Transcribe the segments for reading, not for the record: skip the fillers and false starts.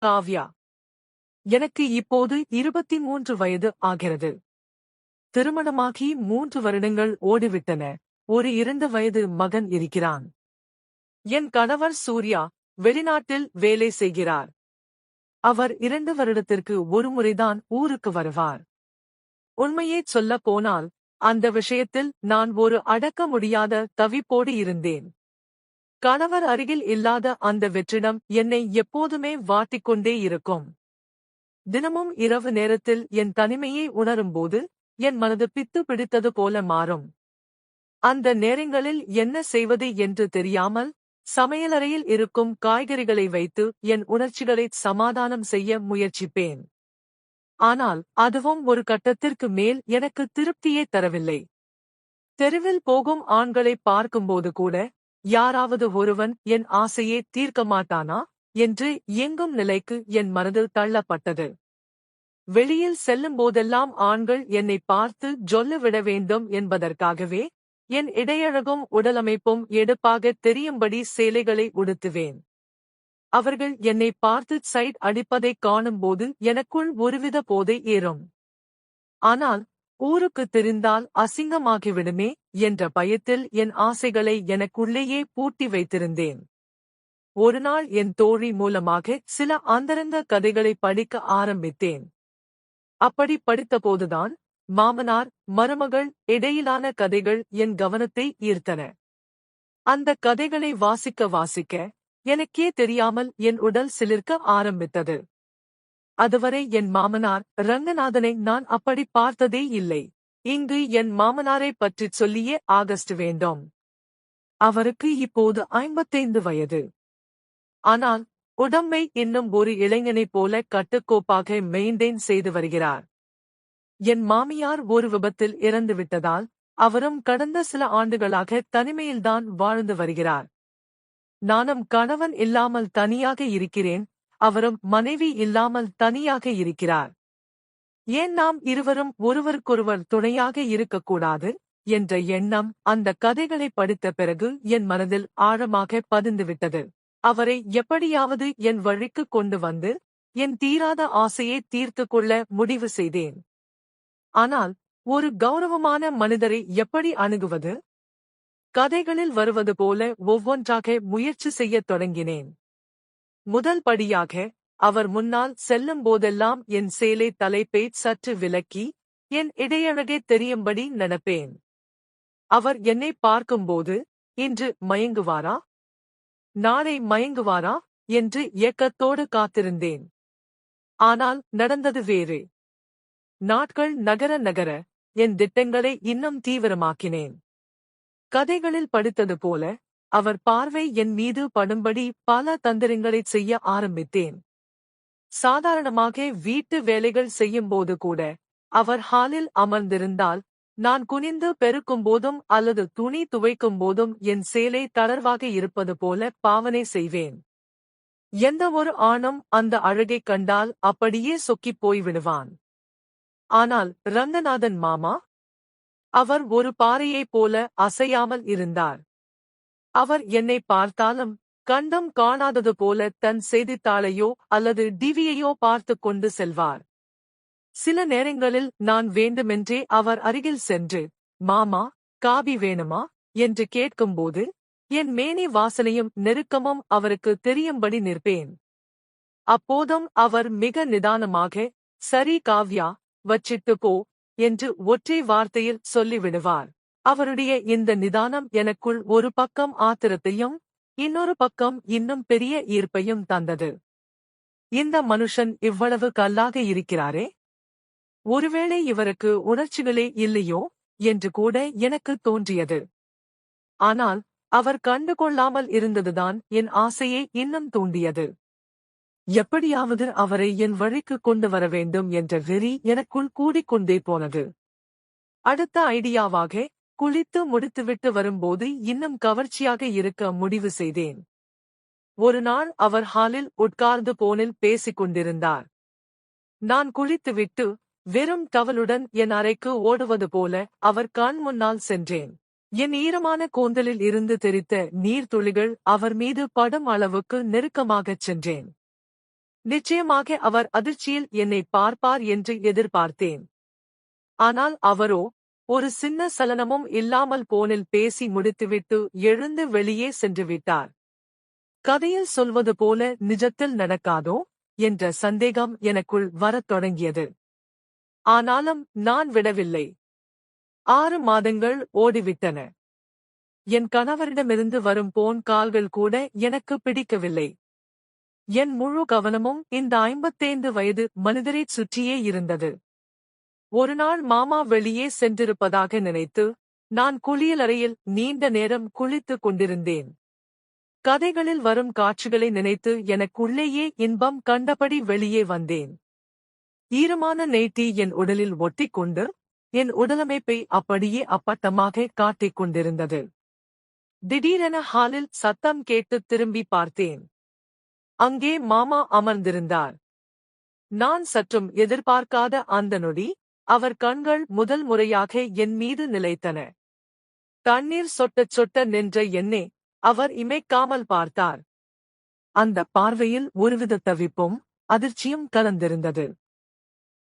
காவ்யா. எனக்கு இப்போது 23 வயது ஆகிறது. திருமணமாகி 3 வருடங்கள் ஓடிவிட்டன. ஒரு 2 வயது மகன் இருக்கிறான். என் கணவர் சூர்யா வெளிநாட்டில் வேலை செய்கிறார். அவர் 2 வருடத்திற்கு ஒருமுறைதான் ஊருக்கு வருவார். உண்மையைச் சொல்லப் போனால், அந்த விஷயத்தில் நான் ஒரு அடக்க முடியாத தவிப்போடு இருந்தேன். கணவர் அருகில் இல்லாத அந்த வெற்றிடம் என்னை எப்போதுமே வாட்டிக்கொண்டே இருக்கும். தினமும் இரவு நேரத்தில் என் தனிமையை உணரும்போது, என் மனது பித்து பிடித்தது போல மாறும். அந்த நேரங்களில் என்ன செய்வது என்று தெரியாமல், சமையலறையில் இருக்கும் காய்கறிகளை வைத்து என் உணர்ச்சிகளை சமாதானம் செய்ய முயற்சிப்பேன். ஆனால் அதுவும் ஒரு கட்டத்திற்கு மேல் எனக்கு திருப்தியே தரவில்லை. தெருவில் போகும் ஆண்களை பார்க்கும்போது கூட, யாராவது ஒருவன் என் ஆசையே தீர்க்க மாட்டானா என்று ஏங்கும் நிலைக்கு என் மனது தள்ளப்பட்டது. வெளியில் செல்லும்போதெல்லாம் ஆண்கள் என்னை பார்த்து ஜொல்லு விட வேண்டும் என்பதற்காகவே, என் இடையழகும் உடலமைப்பும் எடுப்பாக தெரியும்படி சேலைகளை உடுத்துவேன். அவர்கள் என்னை பார்த்து சைட் அடிப்பதைக் காணும்போது எனக்குள் ஒருவித போதை ஏறும். ஆனால் ஊருக்கு தெரிந்தால் அசிங்கமாகிவிடுமே என்ற பயத்தில் என் ஆசைகளை எனக்குள்ளேயே பூட்டி வைத்திருந்தேன். ஒருநாள் என் தோழி மூலமாக சில அந்தரங்க கதைகளை படிக்க ஆரம்பித்தேன். அப்படி படித்தபோதுதான் மாமனார் மருமகள் இடையிலான கதைகள் என் கவனத்தை ஈர்த்தன. அந்த கதைகளை வாசிக்க வாசிக்க எனக்கே தெரியாமல் என் உடல் சிலிர்க்க ஆரம்பித்தது. அதுவரை என் மாமனார் ரங்கநாதனை நான் அப்படி பார்த்ததே இல்லை. இங்கு என் மாமனாரை பற்றிச் சொல்லியே ஆகஸ்ட் வேண்டும். அவருக்கு இப்போது 55 வயது. ஆனால் உடம்பை இன்னும் ஒரு இளைஞனைப் போல கட்டுக்கோப்பாக மெயின்டெயின் செய்து வருகிறார். என் மாமியார் ஒரு விபத்தில் இறந்துவிட்டதால் அவரும் கடந்த சில ஆண்டுகளாக தனிமையில்தான் வாழ்ந்து வருகிறார். நானும் கணவன் இல்லாமல் தனியாக இருக்கிறேன். அவரும் மனைவி இல்லாமல் தனியாக இருக்கிறார். ஏன் நாம் இருவரும் ஒருவருக்கொருவர் துணையாக இருக்கக்கூடாது என்ற எண்ணம் அந்த கதைகளை படித்த பிறகு என் மனதில் ஆழமாக பதிந்துவிட்டது. அவரை எப்படியாவது என் வழிக்கு கொண்டு வந்து, என் தீராத ஆசையை தீர்த்து கொள்ள முடிவு செய்தேன். ஆனால் ஒரு கௌரவமான மனிதரை எப்படி அணுகுவது? கதைகளில் வருவது போல ஒவ்வொன்றாக முயற்சி செய்யத் தொடங்கினேன். முதல் படியாக, அவர் முன்னால் செல்லும் போதெல்லாம் என் சேலை தலைப்பை சற்று விலக்கி, என் இடையழகே தெரியும்படி நடப்பேன். அவர் என்னை பார்க்கும்போது, இன்று மயங்குவாரா, நாளை மயங்குவாரா என்று ஏக்கத்தோடு காத்திருந்தேன். ஆனால் நடந்தது வேறு. நாட்கள் நகர நகர என் திட்டங்களை இன்னும் தீவிரமாக்கினேன். கதைகளில் படித்தது போல, அவர் பார்வை என் மீது படும்படி பல தந்திரங்களைச் செய்ய ஆரம்பித்தேன். சாதாரணமாக வீட்டு வேலைகள் செய்யும்போது கூட, அவர் ஹாலில் அமர்ந்திருந்தால், நான் குனிந்து பெருக்கும் போதும் அல்லது துணி துவைக்கும் போதும் என் சேலை தளர்வாக இருப்பது போல பாவனை செய்வேன். எந்த ஒரு ஆணும் அந்த அழகைக் கண்டால் அப்படியே சொக்கிப் போய்விடுவான். ஆனால் ரங்கநாதன் மாமா, அவர் ஒரு பாறையைப் போல அசையாமல் இருந்தார். அவர் என்னை பார்த்தாலும் கண்டம் காணாதது போல தன் செய்தித்தாளையோ அல்லது டிவியையோ பார்த்துக் கொண்டு செல்வார். சில நேரங்களில் நான் வேண்டுமென்றே அவர் அருகில் சென்று, மாமா, காபி வேணுமா என்று கேட்கும்போது, என் மேனி வாசனையும் நெருக்கமும் அவருக்கு தெரியும்படி நிற்பேன். அப்போதும் அவர் மிக நிதானமாக, சரி காவ்யா, வச்சிட்டு போ என்று ஒற்றை வார்த்தையில் சொல்லிவிடுவார். அவருடைய இந்த நிதானம் எனக்குள் ஒரு பக்கம் ஆத்திரத்தையும், இன்னொரு பக்கம் இன்னும் பெரிய ஈர்ப்பையும் தந்தது. இந்த மனுஷன் இவ்வளவு கல்லாக இருக்கிறாரே, ஒருவேளை இவருக்கு உணர்ச்சிகளே இல்லையோ என்று கூட எனக்கு தோன்றியது. ஆனால் அவர் கண்டுகொள்ளாமல் இருந்ததுதான் என் ஆசையை இன்னும் தூண்டியது. எப்படியாவது அவரை என் வழிக்கு கொண்டு வர வேண்டும் என்ற வெறி எனக்குள் கூடிக்கொண்டே போனது. அடுத்த ஐடியாவாக, குளித்து முடித்துவிட்டு வரும்போது இன்னும் கவர்ச்சியாக இருக்க முடிவு செய்தேன். ஒரு நாள் அவர் ஹாலில் உட்கார்ந்து போனில் பேசிக் கொண்டிருந்தார். நான் குளித்துவிட்டு வெறும் டவலுடன் என் அறைக்கு ஓடுவது போல அவர் கண் முன்னால் சென்றேன். என் ஈரமான கூந்தலில் இருந்து தெரித்த நீர்த்துளிகள் அவர் மீது படும் அளவுக்கு நெருக்கமாகச் சென்றேன். நிச்சயமாக அவர் அதிர்ச்சியில் என்னை பார்ப்பார் என்று எதிர்பார்த்தேன். ஆனால் அவரோ ஒரு சின்ன சலனமும் இல்லாமல் போனில் பேசி முடித்துவிட்டு எழுந்து வெளியே சென்று விட்டார். கதையில் சொல்வது போல நிஜத்தில் நடக்காதோ என்ற சந்தேகம் எனக்குள் வரத் தொடங்கியது. ஆனாலும் நான் விடவில்லை. 6 மாதங்கள் ஓடிவிட்டன. என் கணவரிடமிருந்து வரும் போன் கால்கள் கூட எனக்கு பிடிக்கவில்லை. என் முழு கவனமும் இந்த 55 வயது மனிதரைச் சுற்றியே இருந்தது. ஒருநாள் மாமா வெளியே சென்றிருப்பதாக நினைத்து நான் குளியலறையில் நீண்ட நேரம் குளித்துக் கொண்டிருந்தேன். கதைகளில் வரும் காட்சிகளை நினைத்து எனக்குள்ளேயே இன்பம் கண்டபடி வெளியே வந்தேன். ஈரமான நெய்ட்டி என் உடலில் ஒட்டிக்கொண்டு என் உடலமைப்பை அப்படியே அப்பட்டமாக காட்டிக் கொண்டிருந்தது. திடீரென ஹாலில் சத்தம் கேட்டு திரும்பி பார்த்தேன். அங்கே மாமா அமர்ந்திருந்தார். நான் சற்றும் எதிர்பார்க்காத அந்த நொடி அவர் கண்கள் முதல் முறையாக என் மீது நிலைத்தன. தண்ணீர் சொட்டச் சொட்ட நின்ற என்னை அவர் இமைக்காமல் பார்த்தார். அந்த பார்வையில் ஒருவித தவிப்பும் அதிர்ச்சியும் கலந்திருந்தது.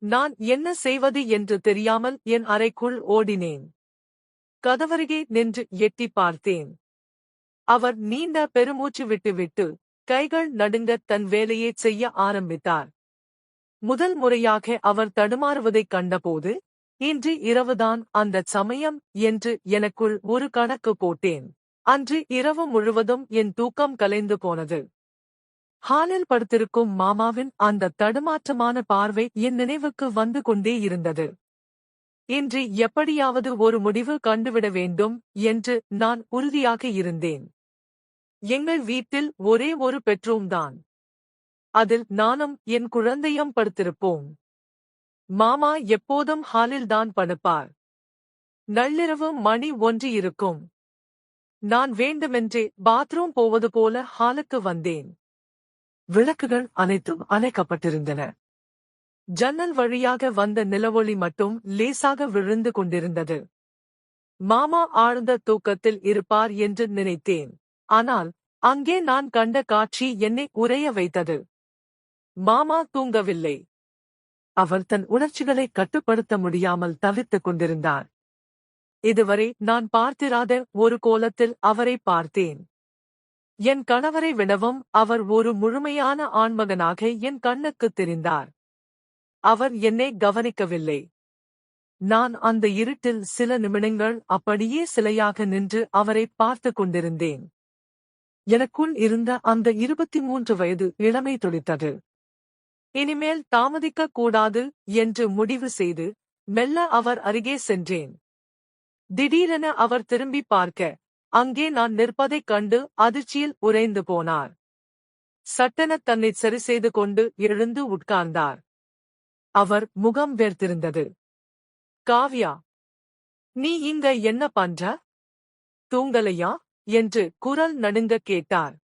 நான் என்ன செய்வது என்று தெரியாமல் என் அறைக்குள் ஓடினேன். கதவருகே நின்று எட்டிப் பார்த்தேன். அவர் நீண்ட பெருமூச்சு விட்டுவிட்டு கைகள் நடுங்கத் தன் வேலையைச் செய்ய ஆரம்பித்தார். முதல் முறையாக அவர் தடுமாறுவதைக் கண்டபோது இன்று இரவுதான் அந்தச் சமயம் என்று எனக்குள் ஒரு கணக்கு போட்டேன். அன்று இரவு முழுவதும் என் தூக்கம் கலைந்து போனது. ஹாலில் படுத்திருக்கும் மாமாவின் அந்த தடுமாற்றமான பார்வை என் நினைவுக்கு வந்து கொண்டே இருந்தது. இன்று எப்படியாவது ஒரு முடிவு கண்டுவிட வேண்டும் என்று நான் உறுதியாக இருந்தேன். எங்கள் வீட்டில் ஒரே ஒரு பெட்ரூம்தான். அதில் நானும் என் குழந்தையும் படுத்திருப்போம். மாமா எப்போதும் ஹாலில்தான் படுப்பார். நள்ளிரவு மணி 1 இருக்கும். நான் வேண்டுமென்றே பாத்ரூம் போவது போல ஹாலுக்கு வந்தேன். விளக்குகள் அனைத்தும் அணைக்கப்பட்டிருந்தன. ஜன்னல் வழியாக வந்த நிலவொளி மட்டும் லேசாக விழுந்து கொண்டிருந்தது. மாமா ஆழ்ந்த தூக்கத்தில் இருப்பார் என்று நினைத்தேன். ஆனால் அங்கே நான் கண்ட காட்சி என்னை உறைய வைத்தது. மாமா தூங்கவில்லை. அவர் தன் உணர்ச்சிகளை கட்டுப்படுத்த முடியாமல் தவித்துக் கொண்டிருந்தார். இதுவரை நான் பார்த்திராத ஒரு கோலத்தில் அவரை பார்த்தேன். என் கணவரை விடவும் அவர் ஒரு முழுமையான ஆண்மகனாக என் கண்ணுக்குத் தெரிந்தார். அவர் என்னை கவனிக்கவில்லை. நான் அந்த இருட்டில் சில நிமிடங்கள் அப்படியே சிலையாக நின்று அவரை பார்த்துக் கொண்டிருந்தேன். எனக்குள் இருந்த அந்த 23 வயது இளமை துடித்தது. இனிமேல் தாமதிக்கக் கூடாது என்று முடிவு செய்து மெல்ல அவர் அருகே சென்றேன். திடீரென அவர் திரும்பி பார்க்க அங்கே நான் நிற்பதைக் கண்டு அதிர்ச்சியில் உறைந்து போனார். சட்டென தன்னை சரி செய்து கொண்டு எழுந்து உட்கார்ந்தார். அவர் முகம் வேர்த்திருந்தது. காவ்யா, நீ இங்க என்ன பண்ற? தூங்கலையா என்று குரல் நடுங்க கேட்டார்.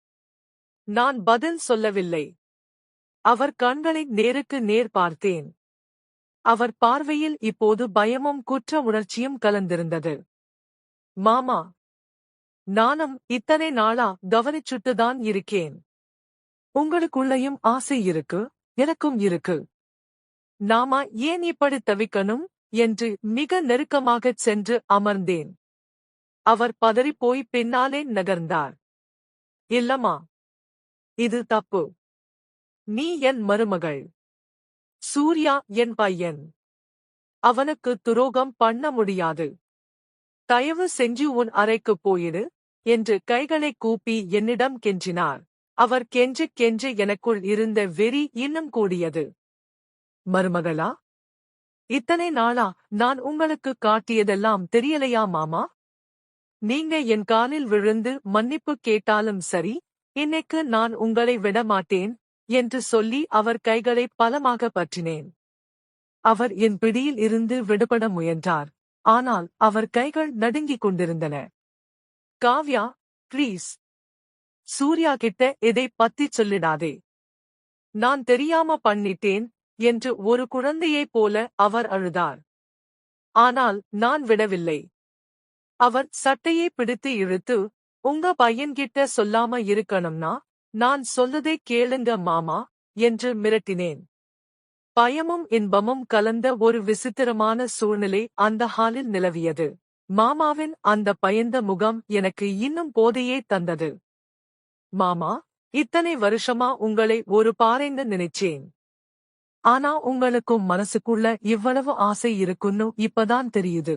நான் பதில் சொல்லவில்லை. அவர் கண்களை நேருக்கு நேர் பார்த்தேன். அவர் பார்வையில் இப்போது பயமும் குற்ற உணர்ச்சியும் கலந்திருந்தது. மாமா, நானும் இத்தனை நாளா கவனிச்சுட்டுதான் இருக்கேன். உங்களுக்குள்ளேயும் ஆசை இருக்கு, எனக்கும் இருக்கு. நாம ஏன் இப்படி தவிக்கணும் என்று மிக நெருக்கமாகச் சென்று அமர்ந்தேன். அவர் பதறிப்போய் பின்னாலே நகர்ந்தார். இல்லம்மா, இது தப்பு. நீ என் மருமகள். சூர்யா என் பையன். அவனுக்கு துரோகம் பண்ண முடியாது. தயவு செஞ்சு உன் அறைக்குப் போயிடு என்று கைகளைக் கூப்பி என்னிடம் கெஞ்சினார். அவர் கெஞ்ச கெஞ்ச எனக்குள் இருந்த வெறி இன்னும் கூடியது. மருமகளா? இத்தனை நாளா நான் உங்களுக்கு காட்டியதெல்லாம் தெரியலையா மாமா? நீங்க என் காலில் விழுந்து மன்னிப்பு கேட்டாலும் சரி, இன்னைக்கு நான் உங்களை விடமாட்டேன் என்று சொல்லி அவர் கைகளை பலமாக பற்றினேன். அவர் என் பிடியில் இருந்து விடுபட முயன்றார். ஆனால் அவர் கைகள் நடுங்கிக் கொண்டிருந்தன. காவ்யா, ப்ளீஸ். சூர்யா கிட்ட இதை பத்தி சொல்லிடாதே. நான் தெரியாம பண்ணிட்டேன் என்று ஒரு குழந்தையைப் போல அவர் அழுதார். ஆனால் நான் விடவில்லை. அவர் சட்டையை பிடித்து இழுத்து, உங்க பையன்கிட்ட சொல்லாம இருக்கணும்னா நான் சொல்லதை கேளுங்க மாமா என்று மிரட்டினேன். பயமும் இன்பமும் கலந்த ஒரு விசித்திரமான சூழ்நிலை அந்த ஹாலில் நிலவியது. மாமாவின் அந்த பயந்த முகம் எனக்கு இன்னும் போதையே தந்தது. மாமா, இத்தனை வருஷமா உங்களை ஒரு பாறைன்னு நினைச்சேன். ஆனா உங்களுக்கும் மனசுக்குள்ள இவ்வளவு ஆசை இருக்குன்னு இப்பதான் தெரியுது.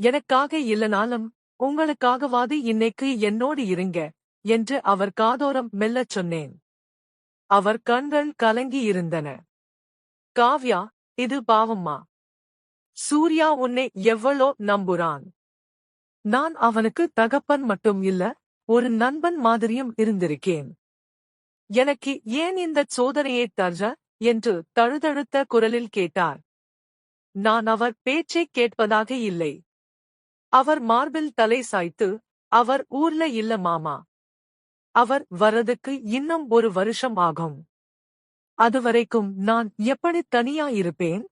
எனக்காக இல்லனாலும் உங்களுக்காகவாது இன்னைக்கு என்னோடு இருங்க என்று அவர் காதோரம் மெல்லச் சொன்னேன். அவர் கண்கள் கலங்கியிருந்தன. காவ்யா, இது பாவம்மா. சூர்யா உன்னை எவ்வளோ நம்புறான். நான் அவனுக்கு தகப்பன் மட்டும் இல்ல, ஒரு நண்பன் மாதிரியும் இருந்திருக்கேன். எனக்கு ஏன் இந்தச் சோதனையைத் தர்ற என்று தழுதழுத்த குரலில் கேட்டார். நான் அவர் பேச்சைக் கேட்பதாக இல்லை. அவர் மார்பில் தலை சாய்த்து, அவர் ஊர்ல இல்ல மாமா. அவர் வரதுக்கு இன்னும் ஒரு வருஷம் ஆகும். அதுவரைக்கும் நான் எப்படி தனியா இருப்பேன்?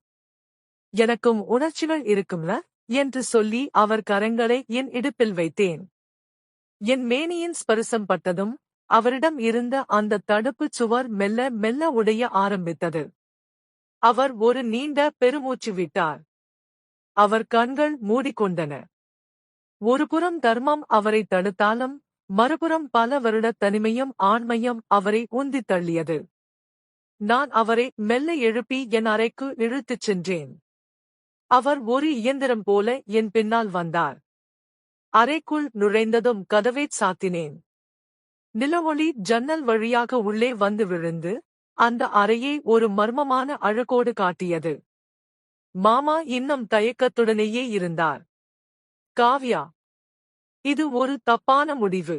எனக்கும் உணர்ச்சிகள் இருக்கும்ல என்று சொல்லி அவர் கரங்களை என் இடுப்பில் வைத்தேன். என் மேனியின் ஸ்பரிசம் பட்டதும் அவரிடம் இருந்த அந்த தடுப்புச் சுவர் மெல்ல மெல்ல உடைய ஆரம்பித்தது. அவர் ஒரு நீண்ட பெருமூச்சு விட்டார். அவர் கண்கள் மூடிக்கொண்டன. ஒருபுறம் தர்மம் அவரை தடுத்தாலும் மறுபுறம் பல வருட தனிமையும் ஆண்மையும் அவரை உந்தித் தள்ளியது. நான் அவரை மெல்ல எழுப்பி என் அறைக்கு இழுத்துச் சென்றேன். அவர் ஒரு இயந்திரம் போல என் பின்னால் வந்தார். அறைக்குள் நுழைந்ததும் கதவைச் சாத்தினேன். நிலவொளி ஜன்னல் வழியாக உள்ளே வந்து விழுந்து அந்த அறையை ஒரு மர்மமான அழகோடு காட்டியது. மாமா இன்னும் தயக்கத்துடனேயே இருந்தார். காவ்யா, இது ஒரு தப்பான முடிவு.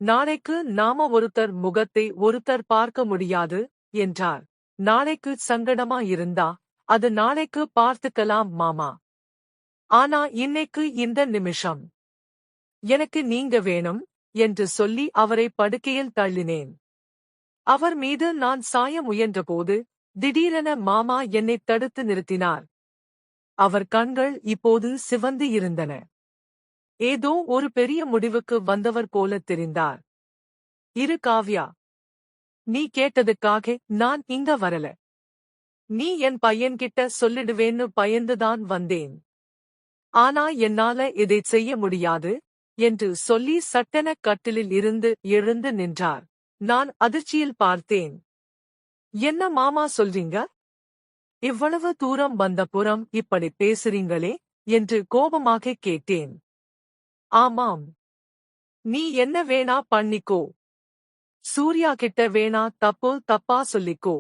நாளைக்கு நாம ஒருத்தர் முகத்தை ஒருத்தர் பார்க்க முடியாது என்றார். நாளைக்கு சங்கடமா இருந்தா அது நாளைக்கு பார்த்துக்கலாம் மாமா. ஆனா இன்னைக்கு இந்த நிமிஷம் எனக்கு நீங்க வேணும் என்று சொல்லி அவரை படுக்கையில் தள்ளினேன். அவர் மீது நான் சாய முயன்றபோது திடீரென மாமா என்னை தடுத்து நிறுத்தினார். அவர் கண்கள் இப்போது சிவந்து இருந்தன. ஏதோ ஒரு பெரிய முடிவுக்கு வந்தவர் போல தெரிந்தார். இரு காவ்யா, நீ கேட்டதுக்காக நான் இங்க வரல. நீ என் பையன்கிட்ட சொல்லிடுவேன்னு பயந்துதான் வந்தேன். ஆனா என்னால இதைச் செய்ய முடியாது என்று சொல்லி சட்டென கட்டிலில் இருந்து எழுந்து நின்றார். நான் அதிர்ச்சியில் பார்த்தேன். என்ன மாமா சொல்றீங்க? இவ்வளவு தூரம் வந்தப்புறம் இப்படி பேசுறீங்களே என்று கோபமாக கேட்டேன். ஆமாம். நீ என்ன வேணா பண்ணிக்கோ. சூர்யா கிட்ட வேணா தப்பா சொல்லிக்கோ.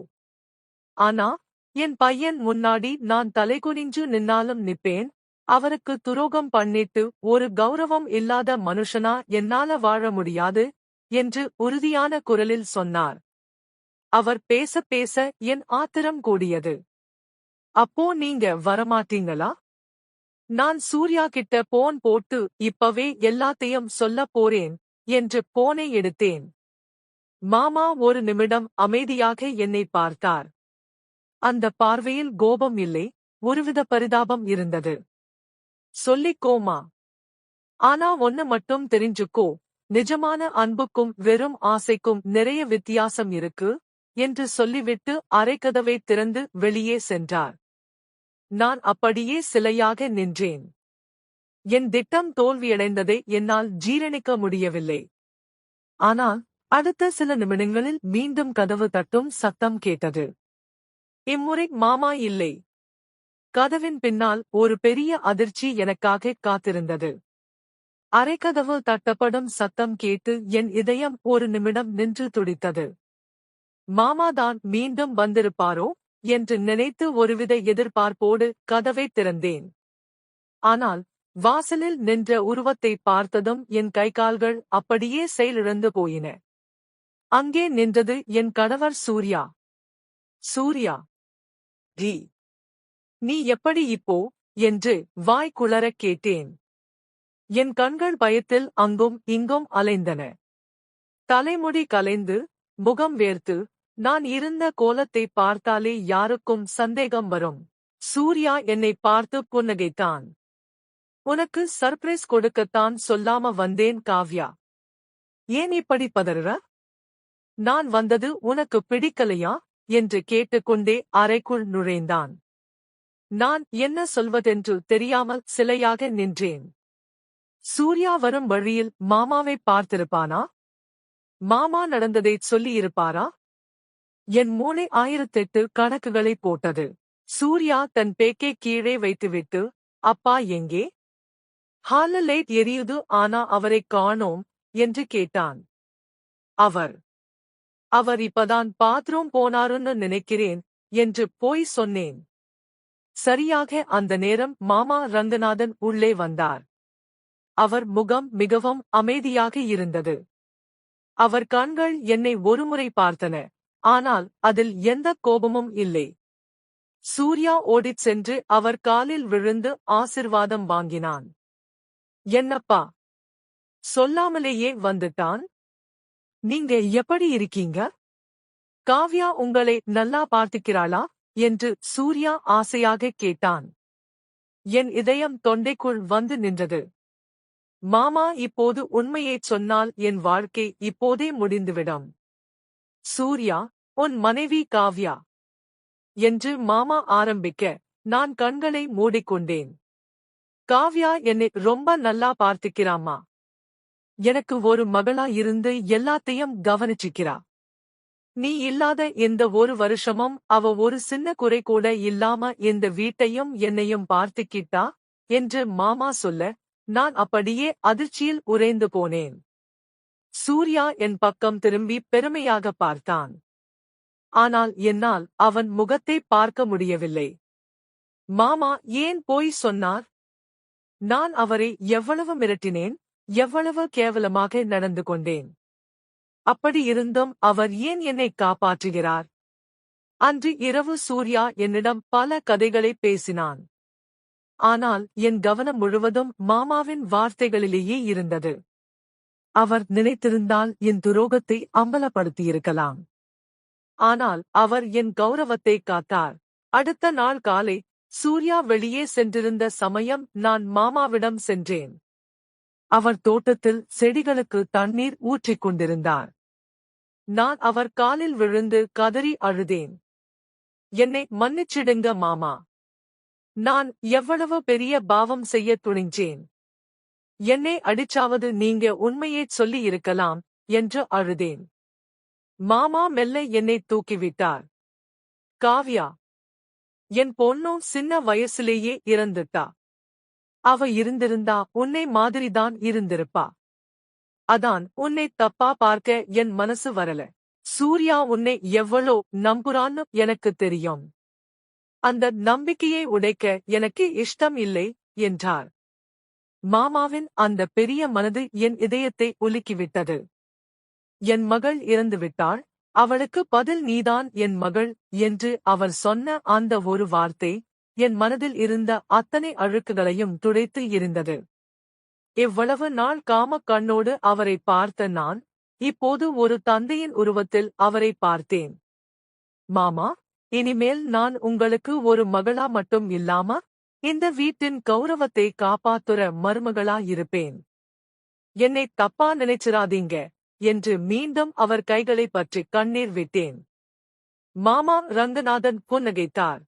ஆனா என் பையன் முன்னாடி நான் தலைகுனிஞ்சு நின்னாலும் நிப்பேன். அவருக்கு துரோகம் பண்ணிட்டு ஒரு கௌரவம் இல்லாத மனுஷனா என்னால வாழ முடியாது என்று உறுதியான குரலில் சொன்னார். அவர் பேச பேச என் ஆத்திரம் கூடியது. அப்போ நீங்க வரமாட்டீங்களா? நான் சூர்யா கிட்ட போன் போட்டு இப்பவே எல்லாத்தையும் சொல்லப் போறேன் என்று போனை எடுத்தேன். மாமா ஒரு நிமிடம் அமைதியாக என்னை பார்த்தார். அந்த பார்வையில் கோபம் இல்லை, ஒருவித பரிதாபம் இருந்தது. சொல்லிக்கோமா. ஆனா ஒன்னு மட்டும் தெரிஞ்சுக்கோ, நிஜமான அன்புக்கும் வெறும் ஆசைக்கும் நிறைய வித்தியாசம் இருக்கு என்று சொல்லிவிட்டு அறைக்கதவை திறந்து வெளியே சென்றார். நான் அப்படியே சிலையாக நின்றேன். என் திட்டம் தோல்வியடைந்ததை என்னால் ஜீரணிக்க முடியவில்லை. ஆனால் அடுத்த சில நிமிடங்களில் மீண்டும் கதவு தட்டும் சத்தம் கேட்டது. இம்முறை மாமா இல்லை. கதவின் பின்னால் ஒரு பெரிய அதிர்ச்சி எனக்காக காத்திருந்தது. அறைக்கதவு தட்டப்படும் சத்தம் கேட்டு என் இதயம் ஒரு நிமிடம் நின்று துடித்தது. மாமாதான் மீண்டும் வந்திருப்பாரோ என்று நினைத்து ஒருவித எதிர்பார்ப்போடு கதவை திறந்தேன். ஆனால் வாசலில் நின்ற உருவத்தை பார்த்ததும் என் கைகால்கள் அப்படியே செயலிழந்து போயின. அங்கே நின்றது என் கணவர் சூர்யா. சூர்யா, டி, நீ எப்படி இப்போ என்று வாய் குளறக் கேட்டேன். என் கண்கள் பயத்தில் அங்கும் இங்கும் அலைந்தன. தலைமுடி கலைந்து முகம் வேர்த்து நான் இருந்த கோலத்தை பார்த்தாலே யாருக்கும் சந்தேகம் வரும். சூர்யா என்னை பார்த்து புன்னகைத்தான். உனக்கு சர்ப்ரைஸ் கொடுக்கத்தான் சொல்லாம வந்தேன் காவ்யா. ஏன் இப்படி பதறுற? நான் வந்தது உனக்கு பிடிக்கலையா என்று கேட்டுக்கொண்டே அறைக்குள் நுழைந்தான். நான் என்ன சொல்வதென்று தெரியாமல் சிலையாக நின்றேன். சூர்யா வரும் வழியில் மாமாவை பார்த்திருப்பானா? மாமா நடந்ததைச் சொல்லியிருப்பாரா? என் மூளை 1008 கணக்குகளை போட்டது. சூர்யா தன் பேக்கை கீழே வைத்துவிட்டு, அப்பா எங்கே? ஹால்ல லைட் எரியுது, ஆனா அவரைக் காணோம் என்று கேட்டான். அவர் இப்பதான் பாத்ரூம் போனாருன்னு நினைக்கிறேன் என்று போய் சொன்னேன். சரியாக அந்த நேரம் மாமா ரங்கநாதன் உள்ளே வந்தார். அவர் முகம் மிகவும் அமைதியாக இருந்தது. அவர் கண்கள் என்னை ஒருமுறை பார்த்தன, ஆனால் அதில் எந்த கோபமும் இல்லை. சூர்யா ஓடிச் சென்று அவர் காலில் விழுந்து ஆசிர்வாதம் வாங்கினான். என்னப்பா, சொல்லாமலேயே வந்துட்டான்? நீங்க எப்படி இருக்கீங்க? காவ்யா உங்களை நல்லா பார்த்துக்கிறாளா என்று சூர்யா ஆசையாக கேட்டான். என் இதயம் தொண்டைக்குள் வந்து நின்றது. மாமா இப்போது உண்மையைச் சொன்னால் என் வாழ்க்கை இப்போதே முடிந்துவிடும். சூர்யா, உன் மனைவி காவ்யா என்று மாமா ஆரம்பிக்க, நான் கண்களை மூடிக்கொண்டேன். காவ்யா என்னை ரொம்ப நல்லா பார்த்துக்கிறாம்மா. எனக்கு ஒரு மகளா இருந்து எல்லாத்தையும் கவனிச்சுக்கிறா. நீ இல்லாத இந்த ஒரு வருஷமும் அவ ஒரு சின்ன குறை கூட இல்லாம இந்த வீட்டையும் என்னையும் பார்த்துக்கிட்டா என்று மாமா சொல்ல, நான் அப்படியே அதிர்ச்சியில் உறைந்து போனேன். சூர்யா என் பக்கம் திரும்பி பெருமையாக பார்த்தான். ஆனால் என்னால் அவன் முகத்தை பார்க்க முடியவில்லை. மாமா ஏன் போய் சொன்னார்? நான் அவரை எவ்வளவு மிரட்டினேன், எவ்வளவு கேவலமாக நடந்து கொண்டேன். அப்படியிருந்தும் அவர் ஏன் என்னை காப்பாற்றுகிறார்? அன்று இரவு சூர்யா என்னிடம் பல கதைகளை பேசினான். ஆனால் என் கவனம் முழுவதும் மாமாவின் வார்த்தைகளிலேயே இருந்தது. அவர் நினைத்திருந்தால் என் துரோகத்தை அம்பலப்படுத்தியிருக்கலாம். ஆனால் அவர் என் கௌரவத்தை காத்தார். அடுத்த நாள் காலை சூர்யா வெளியே சென்றிருந்த சமயம் நான் மாமாவிடம் சென்றேன். அவர் தோட்டத்தில் செடிகளுக்கு தண்ணீர் ஊற்றிக் கொண்டிருந்தார். நான் அவர் காலில் விழுந்து கதறி அழுதேன். என்னை மன்னிச்சிடுங்க மாமா. நான் எவ்வளவு பெரிய பாவம் செய்ய துணிஞ்சேன். என்னை அடிச்சாவது நீங்க உண்மையைச் சொல்லி இருக்கலாம் என்று அழுதேன். மாமா மெல்ல என்னை தூக்கிவிட்டார். காவ்யா, என் பொண்ணும் சின்ன வயசுலேயே இறந்துட்டா. அவ இருந்திருந்தா உன்னை மாதிரிதான் இருந்திருப்பா. அதான் உன்னை தப்பா பார்க்க என் மனசு வரல. சூர்யா உன்னை எவ்வளோ நம்புறான்னு எனக்கு தெரியும். அந்த நம்பிக்கையை உடைக்க எனக்கு இஷ்டம் இல்லை என்றார். மாமாவின் அந்த பெரிய மனது என் இதயத்தை உலுக்கிவிட்டது. என் மகள் இறந்துவிட்டாள், அவளுக்கு பதில் நீதான் என் மகள் என்று அவர் சொன்ன அந்த ஒரு வார்த்தை என் மனதில் இருந்த அத்தனை அழுக்குகளையும் துடைத்து எறிந்தது. இவ்வளவு நாள் காமக் கண்ணோடு அவரை பார்த்த நான், இப்போது ஒரு தந்தையின் உருவத்தில் அவரை பார்த்தேன். மாமா, இனிமேல் நான் உங்களுக்கு ஒரு மகளா மட்டும் இல்லாம, இந்த வீட்டின் கௌரவத்தை காப்பாத்துற மருமகளா இருப்பேன். என்னை தப்பா நினைச்சிராதீங்க என்று மீண்டும் அவர் கைகளை பற்றி கண்ணீர் விட்டேன். மாமா ரங்கநாதன் புன்னகைத்தார்.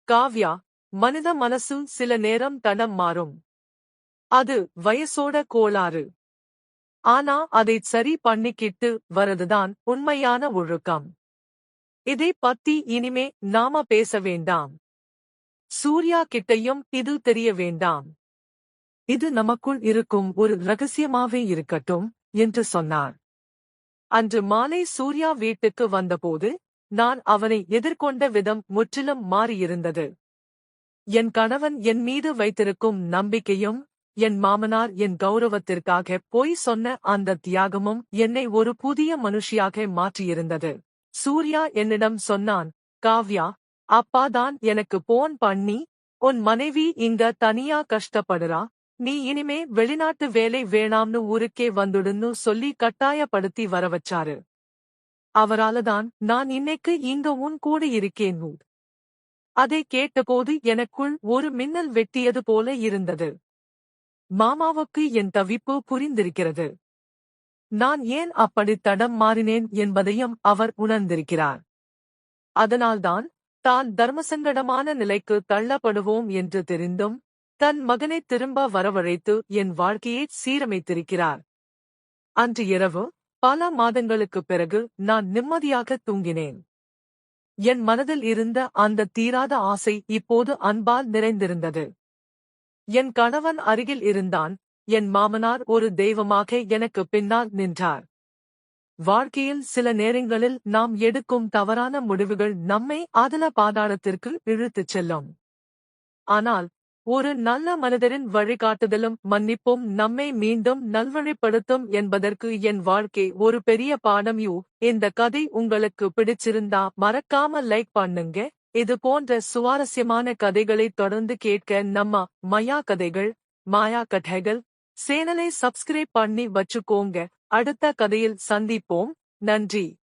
காவ்யா, மனித மனசு சில நேரம் தடம் மாறும். அது வயசோட கோளாறு. ஆனா அதைச் சரி பண்ணிக்கிட்டு வரதுதான் உண்மையான ஒழுக்கம். இதை பத்தி இனிமே நாம பேச வேண்டாம். சூர்யா கிட்டையும் இது தெரிய வேண்டாம். இது நமக்குள் இருக்கும் ஒரு ரகசியமாவே இருக்கட்டும் என்று சொன்னார். அன்று மாலை சூர்யா வீட்டுக்கு வந்தபோது நான் அவனை எதிர்கொண்ட விதம் முற்றிலும் மாறியிருந்தது. என் கணவன் என் மீது வைத்திருக்கும் நம்பிக்கையும், என் மாமனார் என் கௌரவத்திற்காக பொய் சொன்ன அந்த தியாகமும் என்னை ஒரு புதிய மனுஷியாக மாற்றியிருந்தது. சூர்யா என்னிடம் சொன்னான், காவ்யா, அப்பாதான் எனக்கு போன் பண்ணி, உன் மனைவி இங்க தனியா கஷ்டப்படுறா, நீ இனிமே வெளிநாட்டு வேலை வேணாம்னு ஊருக்கே வந்துடுன்னு சொல்லி கட்டாயப்படுத்தி வரவச்சாரு. அவராலதான் நான் இன்னைக்கு இங்க உன் கூட இருக்கேன். அதை கேட்டபோது எனக்குள் ஒரு மின்னல் வெட்டியது போல இருந்தது. மாமாவுக்கு என் தவிப்பு புரிந்திருக்கிறது. நான் ஏன் அப்படி தடம் மாறினேன் என்பதையும் அவர் உணர்ந்திருக்கிறார். அதனால்தான் தான் தர்மசங்கடமான நிலைக்கு தள்ளப்படுவோம் என்று தெரிந்தும் தன் மகனை திரும்ப வரவழைத்து என் வாழ்க்கையை சீரமைத்திருக்கிறார். அன்று இரவு பல மாதங்களுக்குப் பிறகு நான் நிம்மதியாக தூங்கினேன். என் மனதில் இருந்த அந்த தீராத ஆசை இப்போது அன்பால் நிறைந்திருந்தது. என் கணவன் அருகில் இருந்தான். என் மாமனார் ஒரு தெய்வமாக எனக்கு பின்னால் நின்றார். வாழ்க்கையில் சில நேரங்களில் நாம் எடுக்கும் தவறான முடிவுகள் நம்மை அதல பாதாளத்திற்கு இழுத்துச் செல்லும். ஆனால் ஒரு நல்ல மனிதரின் வழிகாட்டுதலும் மன்னிப்பும் நம்மை மீண்டும் நல்வழிப்படுத்தும் என்பதற்கு என் வாழ்க்கை ஒரு பெரிய பாடம். இந்த கதை உங்களுக்கு பிடிச்சிருந்தா மறக்காம லைக் பண்ணுங்க. இது போன்ற சுவாரஸ்யமான கதைகளை தொடர்ந்து கேட்க நம்ம மயா கதைகள் சேனலை சப்ஸ்கிரைப் பண்ணி வச்சுக்கோங்க. அடுத்த கதையில் சந்திப்போம். நன்றி.